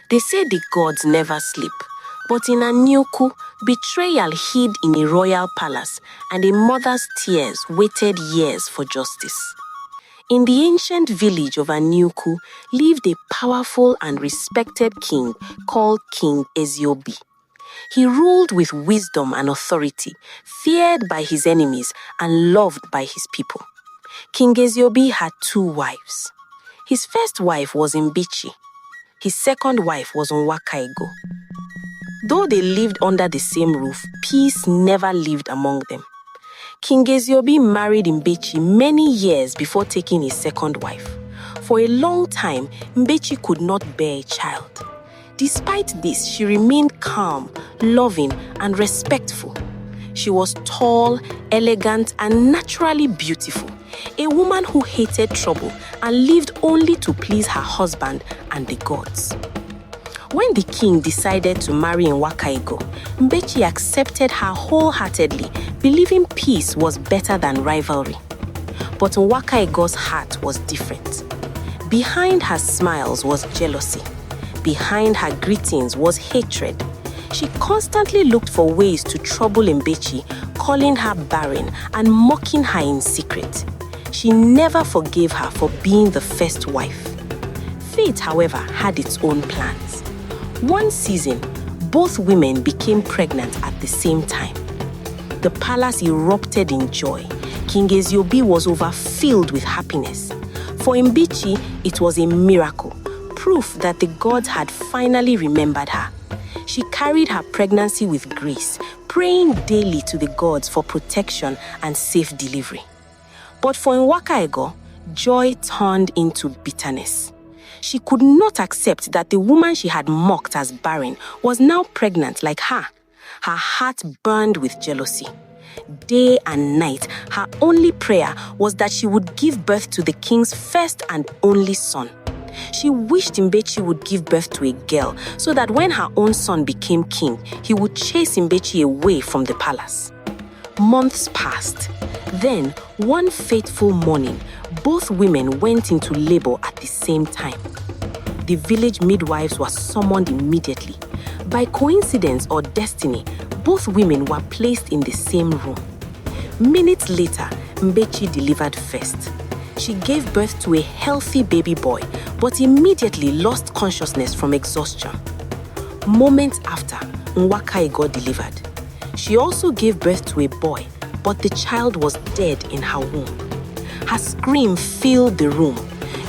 They say the gods never sleep, but in Aniukwu, betrayal hid in a royal palace and a mother's tears waited years for justice. In the ancient village of Aniukwu lived a powerful and respected king called King Eziobi. He ruled with wisdom and authority, feared by his enemies and loved by his people. King Eziobi had 2 wives. His first wife was Mgbechi. His second wife was Nwakaego. Though they lived under the same roof, peace never lived among them. King Eziobi married Mgbechi many years before taking his second wife. For a long time, Mgbechi could not bear a child. Despite this, she remained calm, loving, and respectful. She was tall, elegant, and naturally beautiful, a woman who hated trouble and lived only to please her husband and the gods. When the king decided to marry Nwakaego, Mgbechi accepted her wholeheartedly, believing peace was better than rivalry. But Nwakaego's heart was different. Behind her smiles was jealousy. Behind her greetings was hatred. She constantly looked for ways to trouble Mgbechi, calling her barren and mocking her in secret. She never forgave her for being the first wife. Fate, however, had its own plans. One season, both women became pregnant at the same time. The palace erupted in joy. King Eziobi was overfilled with happiness. For Mgbechi, it was a miracle, proof that the gods had finally remembered her. She carried her pregnancy with grace, praying daily to the gods for protection and safe delivery. But for Nwakaego, joy turned into bitterness. She could not accept that the woman she had mocked as barren was now pregnant like her. Her heart burned with jealousy. Day and night, her only prayer was that she would give birth to the king's first and only son. She wished Mgbechi would give birth to a girl so that when her own son became king, he would chase Mgbechi away from the palace. Months passed. Then, one fateful morning, both women went into labor at the same time. The village midwives were summoned immediately. By coincidence or destiny, both women were placed in the same room. Minutes later, Mgbechi delivered first. She gave birth to a healthy baby boy, but immediately lost consciousness from exhaustion. Moments after, Nwakaego delivered. She also gave birth to a boy, but the child was dead in her womb. Her scream filled the room.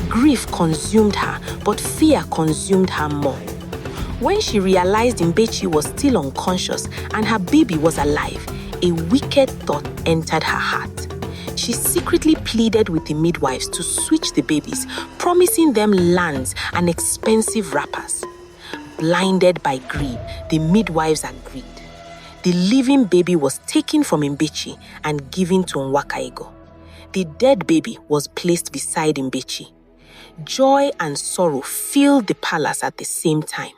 Grief consumed her, but fear consumed her more. When she realized Mgbechi was still unconscious and her baby was alive, a wicked thought entered her heart. She secretly pleaded with the midwives to switch the babies, promising them lands and expensive wrappers. Blinded by greed, the midwives agreed. The living baby was taken from Mgbechi and given to Nwakaego. The dead baby was placed beside Mgbechi. Joy and sorrow filled the palace at the same time.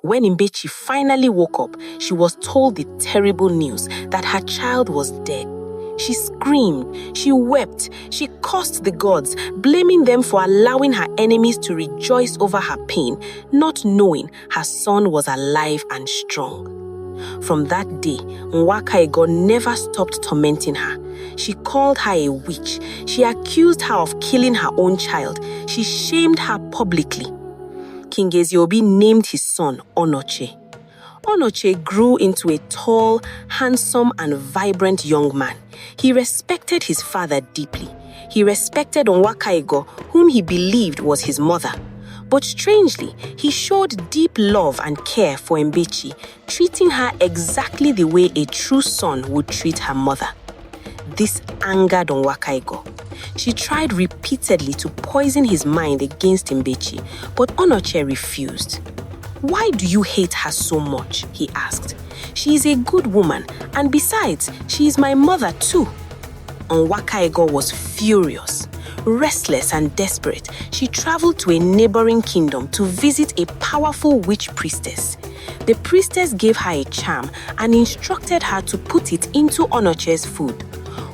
When Mgbechi finally woke up, she was told the terrible news that her child was dead. She screamed, she wept, she cursed the gods, blaming them for allowing her enemies to rejoice over her pain, not knowing her son was alive and strong. From that day, Nwakaego never stopped tormenting her. She called her a witch. She accused her of killing her own child. She shamed her publicly. King Eziobi named his son Onoche. Onoche grew into a tall, handsome, and vibrant young man. He respected his father deeply. He respected Nwakaego, whom he believed was his mother. But strangely, he showed deep love and care for Mgbechi, treating her exactly the way a true son would treat her mother. This angered Nwakaego. She tried repeatedly to poison his mind against Mgbechi, but Onoche refused. "Why do you hate her so much?" he asked. "She is a good woman, and besides, she is my mother too." Nwakaego was furious. Restless and desperate, she traveled to a neighboring kingdom to visit a powerful witch priestess. The priestess gave her a charm and instructed her to put it into Onoche's food.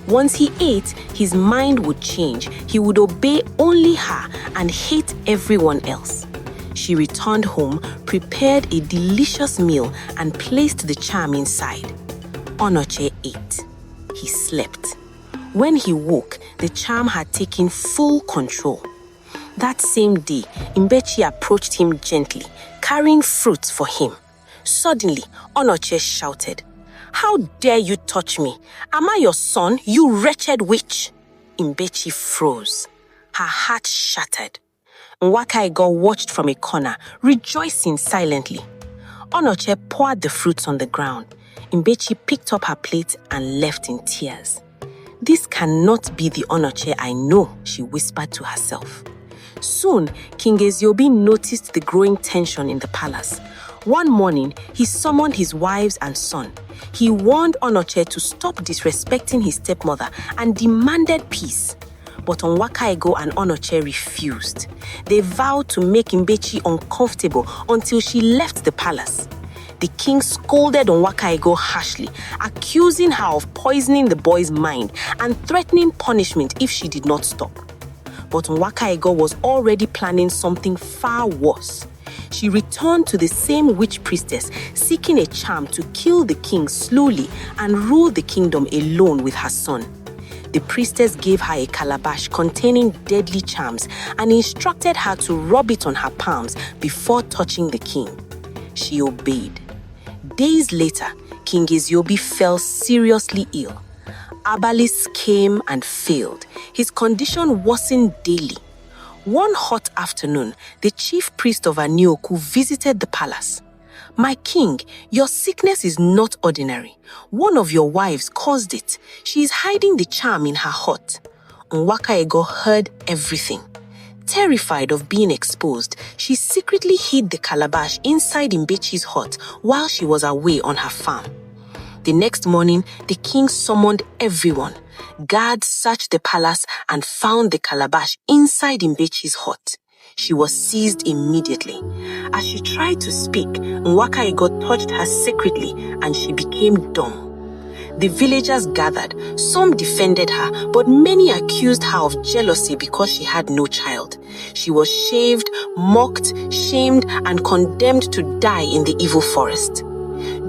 Once he ate, his mind would change. He would obey only her and hate everyone else. She returned home, prepared a delicious meal, and placed the charm inside. Onoche ate. He slept. When he woke, the charm had taken full control. That same day, Mgbechi approached him gently, carrying fruits for him. Suddenly, Onoche shouted, "How dare you touch me? Am I your son, you wretched witch?" Mgbechi froze. Her heart shattered. Nwakaego watched from a corner, rejoicing silently. Onoche poured the fruits on the ground. Mgbechi picked up her plate and left in tears. "This cannot be the Onoche I know," she whispered to herself. Soon, King Eziobi noticed the growing tension in the palace. One morning, he summoned his wives and son. He warned Onoche to stop disrespecting his stepmother and demanded peace. But Nwakaego and Onoche refused. They vowed to make Mgbechi uncomfortable until she left the palace. The king scolded Nwakaego harshly, accusing her of poisoning the boy's mind and threatening punishment if she did not stop. But Nwakaego was already planning something far worse. She returned to the same witch priestess, seeking a charm to kill the king slowly and rule the kingdom alone with her son. The priestess gave her a calabash containing deadly charms and instructed her to rub it on her palms before touching the king. She obeyed. Days later, King Eziobi fell seriously ill. Abalis came and failed. His condition worsened daily. One hot afternoon, the chief priest of Aniukwu visited the palace. "My king, your sickness is not ordinary. One of your wives caused it. She is hiding the charm in her hut." Nwakaego heard everything. Terrified of being exposed, she secretly hid the calabash inside Mgbechi's hut while she was away on her farm. The next morning, the king summoned everyone. Guards searched the palace and found the calabash inside Mgbechi's hut. She was seized immediately. As she tried to speak, Nwakaego touched her secretly and she became dumb. The villagers gathered. Some defended her, but many accused her of jealousy because she had no child. She was shaved, mocked, shamed, and condemned to die in the evil forest.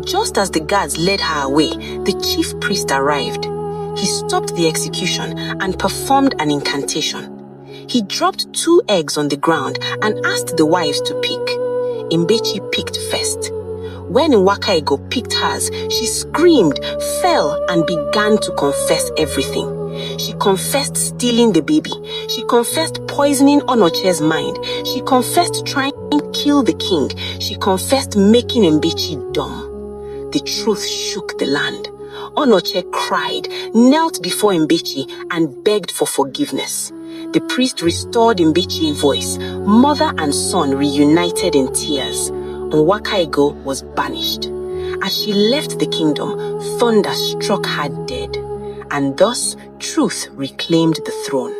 Just as the guards led her away, the chief priest arrived. He stopped the execution and performed an incantation. He dropped 2 eggs on the ground and asked the wives to pick. Mgbechi picked first. When Nwakaego picked hers, she screamed, fell, and began to confess everything. She confessed stealing the baby. She confessed poisoning Onoche's mind. She confessed trying to kill the king. She confessed making Mgbechi dumb. The truth shook the land. Onoche cried, knelt before Mgbechi, and begged for forgiveness. The priest restored Mgbechi's voice. Mother and son reunited in tears. Nwakaego was banished. As she left the kingdom, thunder struck her dead. And thus, truth reclaimed the throne.